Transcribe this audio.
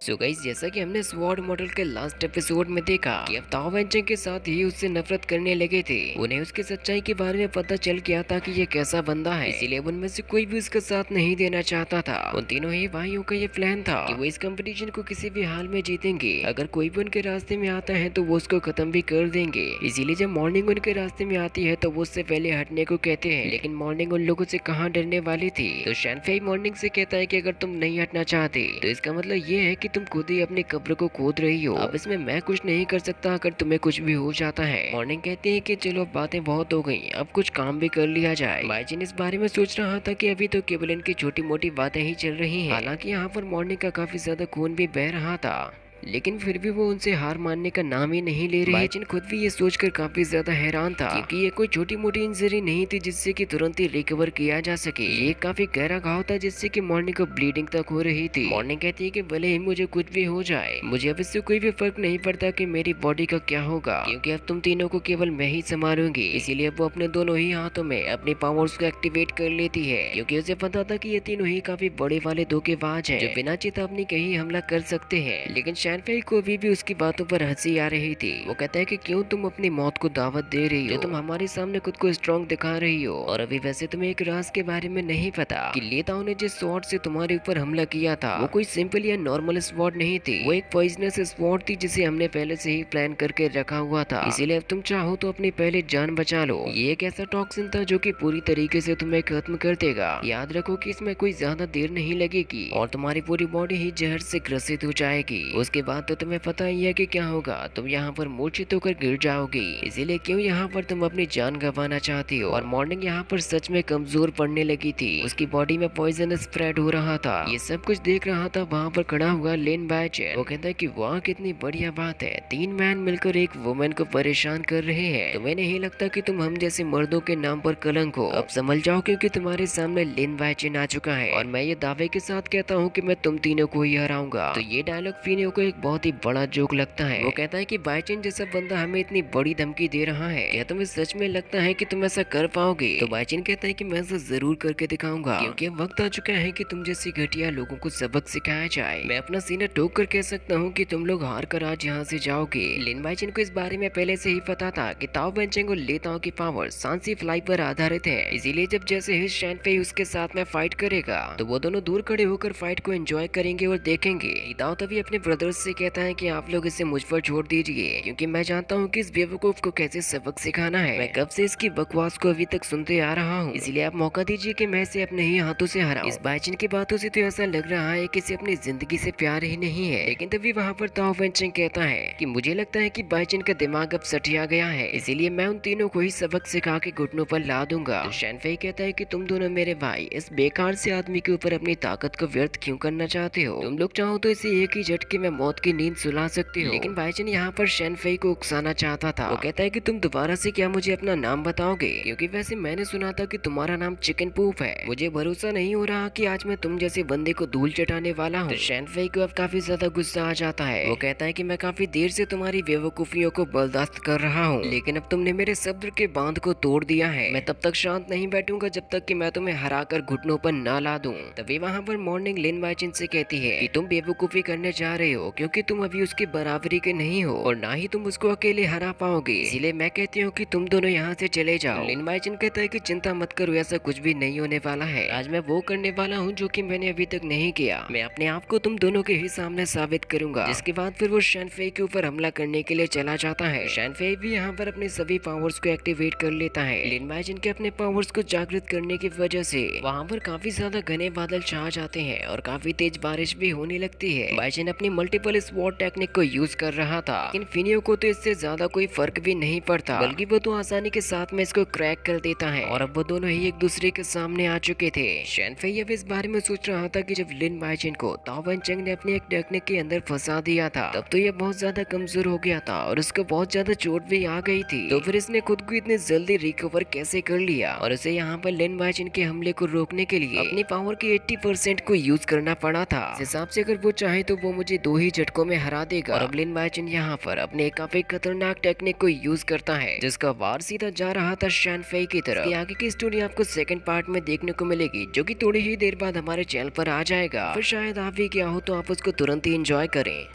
So guys, जैसा कि हमने स्वॉर्ड मॉडल के लास्ट एपिसोड में देखा कि अब ताओ वेंचेंग के साथ ही उससे नफरत करने लगे थे। उन्हें उसकी सच्चाई के बारे में पता चल गया था कि ये कैसा बंदा है, इसीलिए उनमें से कोई भी उसका साथ नहीं देना चाहता था। उन तीनों ही भाइयों का ये प्लान था कि वो इस कंपटीशन को किसी भी हाल में जीतेंगे। अगर कोई भी उनके रास्ते में आता है तो वो उसको खत्म भी कर देंगे। इसीलिए जब मॉर्निंग उनके रास्ते में आती है तो वो उससे पहले हटने को कहते हैं, लेकिन मॉर्निंग उन लोगों से कहाँ डरने वाली थी। तो शैनफेई मॉर्निंग से कहता है कि अगर तुम नहीं हटना चाहते तो इसका मतलब ये है कि तुम खुद ही अपनी कब्र को खोद रही हो। अब इसमें मैं कुछ नहीं कर सकता अगर तुम्हें कुछ भी हो जाता है। मॉर्निंग कहती है कि चलो बातें बहुत हो गई, अब कुछ काम भी कर लिया जाए। बाइजिन इस बारे में सोच रहा था कि अभी तो केवल इनकी छोटी मोटी बातें ही चल रही हैं। हालांकि यहाँ पर मॉर्निंग का काफी ज्यादा खून भी बह रहा था, लेकिन फिर भी वो उनसे हार मानने का नाम ही नहीं ले रही। बाइजिन खुद भी ये सोचकर काफी ज्यादा हैरान था, क्योंकि ये कोई छोटी मोटी इंजरी नहीं थी जिससे कि तुरंत ही रिकवर किया जा सके। ये काफी गहरा घाव था जिससे कि मॉर्निंग को ब्लीडिंग तक हो रही थी। मॉर्निंग कहती है कि भले ही मुझे कुछ भी हो जाए, मुझे अब इससे कोई भी फर्क नहीं पड़ता कि मेरी बॉडी का क्या होगा, क्योंकि अब तुम तीनों को केवल मैं ही संभालूंगी। इसीलिए वो अपने दोनों ही हाथों में अपनी पावर्स को एक्टिवेट कर लेती है, क्योंकि उसे पता था कि ये तीनों ही काफी बड़े वाले धोखेबाज हैं, जो बिना चेतावनी के ही हमला कर सकते हैं। लेकिन शैनफेई को भी उसकी बातों पर हंसी आ रही थी। वो कहता है कि क्यों तुम अपनी मौत को दावत दे रही हो, तुम हमारे सामने खुद को स्ट्रॉन्ग दिखा रही हो। और अभी वैसे तुम्हें एक राज के बारे में नहीं पता कि लेताओं ने जिस स्वॉर्ड से तुम्हारे ऊपर हमला किया था वो कोई सिंपल या नॉर्मल स्वॉर्ड नहीं थी, वो एक पॉइजनस स्वॉर्ड थी जिसे हमने पहले से ही प्लान करके रखा हुआ था। इसीलिए अब तुम चाहो तो अपनी पहले जान बचा लो। ये एक ऐसा टॉक्सिन था जो कि पूरी तरीके से तुम्हें खत्म कर देगा। याद रखो कि इसमें कोई ज्यादा देर नहीं लगेगी और तुम्हारी पूरी बॉडी ही जहर से ग्रसित हो जाएगी। उसके बाद तो तुम्हें पता ही है कि क्या होगा, तुम यहाँ पर मूर्छित होकर गिर जाओगी। इसीलिए क्यों यहाँ पर तुम अपनी जान गंवाना चाहती हो। और मॉर्निंग यहाँ पर सच में कमजोर पड़ने लगी थी, उसकी बॉडी में पॉइजन स्प्रेड हो रहा था। ये सब कुछ देख रहा था वहाँ पर खड़ा हुआ लिन बाइचेन। वो कहता है कि वाह कितनी बढ़िया बात है, 3 मैन मिलकर एक वुमेन को परेशान कर रहे हैं। तुम्हें नहीं लगता कि तुम हम जैसे मर्दों के नाम पर कलंक हो। अब संभल जाओ, क्योंकि तुम्हारे सामने लिन बाइचेन आ चुका है और मैं ये दावे के साथ कहता हूँ कि मैं तुम तीनों को ही हराऊंगा। तो ये डायलॉग फिनियो को एक बहुत ही बड़ा जोक लगता है। वो कहता है कि बाइचेन जैसा बंदा हमें इतनी बड़ी धमकी दे रहा है, क्या तुम्हें सच में लगता है कि तुम ऐसा कर पाओगे। तो बाइचेन कहता है कि मैं ऐसा जरूर करके दिखाऊंगा, क्योंकि अब वक्त आ चुका है कि तुम जैसी घटिया लोगों को सबक सिखाया जाए। मैं अपना सीना ठोक कर कह सकता हूँ कि तुम लोग हार कर आज यहाँ से जाओगे। लिन बाइचेन को इस बारे में पहले से ही पता था कि ताओ वेंचेंग और लेताओ की पावर सांसी फ्लाई पर आधारित है। इसीलिए जब जैसे ही शैनफेई उसके साथ में फाइट करेगा तो वो दोनों दूर खड़े होकर फाइट को एंजॉय करेंगे और देखेंगे। ताओ तभी अपने ब्रदर्स से कहता है कि आप लोग इसे मुझ पर छोड़ दीजिए, क्योंकि मैं जानता हूँ कि इस बेवकूफ को कैसे सबक सिखाना है। मैं कब से इसकी बकवास को अभी तक सुनते आ रहा हूँ, इसलिए आप मौका दीजिए कि मैं इसे अपने ही हाथों से हराऊं। इस बाइचेन की बातों से तो ऐसा लग रहा है कि इसे अपनी जिंदगी से प्यार ही नहीं है। लेकिन तभी वहाँ पर ताओ वेंचेंग कहता है कि मुझे लगता है कि बाइचेन का दिमाग अब सठिया गया है, इसीलिए मैं उन तीनों को ही सबक सिखा के घुटनों पर ला दूंगा। तो शैनफेई कहता है कि तुम दोनों मेरे भाई इस बेकार से आदमी के ऊपर अपनी ताकत को व्यर्थ क्यों करना चाहते हो। तुम लोग चाहो तो इसे एक ही झटके में मौत की नींद सुला सकते हो। लेकिन बाइचेन यहाँ पर शैनफेई को उकसाना चाहता था। वो कहता है कि तुम दोबारा से क्या मुझे अपना नाम बताओगे, क्योंकि वैसे मैंने सुना था कि तुम्हारा नाम चिकन पूफ है। मुझे भरोसा नहीं हो रहा कि आज मैं तुम जैसे बंदे को धूल चटाने वाला हूँ। तो शैनफेई को अब काफी ज्यादा गुस्सा आ जाता है। वो कहता है कि मैं काफी देर से तुम्हारी बेवकूफियों को बर्दाश्त कर रहा हूँ, लेकिन अब तुमने मेरे सब्र के बांध को तोड़ दिया है। मैं तब तक शांत नहीं बैठूंगा जब तक कि मैं तुम्हें हरा कर घुटनों पर न ला दूं। तभी वहाँ पर मॉर्निंग लिन बाइचेन से कहती है कि तुम बेवकूफी करने जा रहे हो, क्योंकि तुम अभी उसकी बराबरी के नहीं हो और ना ही तुम उसको अकेले हरा पाओगे। इसीलिए मैं कहती हूँ कि तुम दोनों यहाँ से चले जाओ। लिन बाइचेन कहता है कि चिंता मत करो, ऐसा कुछ भी नहीं होने वाला है। आज मैं वो करने वाला हूँ जो कि मैंने अभी तक नहीं किया। मैं अपने आप को तुम दोनों के ही सामने साबित करूंगा। जिसके बाद फिर वो शैनफेई के ऊपर हमला करने के लिए चला जाता है। शैनफेई भी यहाँ पर अपने सभी पावर्स को एक्टिवेट कर लेता है। लिन बाइचेन के अपने पावर्स को जागृत करने की वजह से वहाँ पर काफी ज्यादा घने बादल छा जाते हैं और काफी तेज बारिश भी होने लगती है। बाइचेन अपनी मल्टीपल स्वॉर्ड टेक्निक को यूज कर रहा था, लेकिन फिनियो को तो इससे ज्यादा कोई फर्क भी नहीं पड़ता, बल्कि वो तो आसानी के साथ में इसको क्रैक कर देता है। और अब वो दोनों ही एक दूसरे के सामने आ चुके थे। शैनफेई अब इस बारे में सोच रहा था कि जब लिन बाइचेन को ताओ वेंचेंग ने अपनी एक टेक्निक के अंदर फंसा दिया था, तब तो ये बहुत ज्यादा कमजोर हो गया था और उसको बहुत ज्यादा चोट भी आ गई थी। तो फिर इसने खुद को इतनी जल्दी रिकवर कैसे कर लिया। और उसे यहाँ पर लिन बाइचेन के हमले को रोकने के लिए अपनी पावर के 80% को यूज करना पड़ा था। इस हिसाब से अगर वो चाहे तो वो मुझे 2 ही झटकों में हरा देगा। और अब लिन बाइचुन यहाँ पर अपने काफी खतरनाक टेक्निक को यूज करता है, जिसका वार सीधा जा रहा था शान फेई की तरफ। इसकी आगे की स्टोरी आपको सेकंड पार्ट में देखने को मिलेगी, जो कि थोड़ी ही देर बाद हमारे चैनल पर आ जाएगा। फिर शायद आप भी क्या हो तो आप उसको तुरंत ही एंजॉय करें।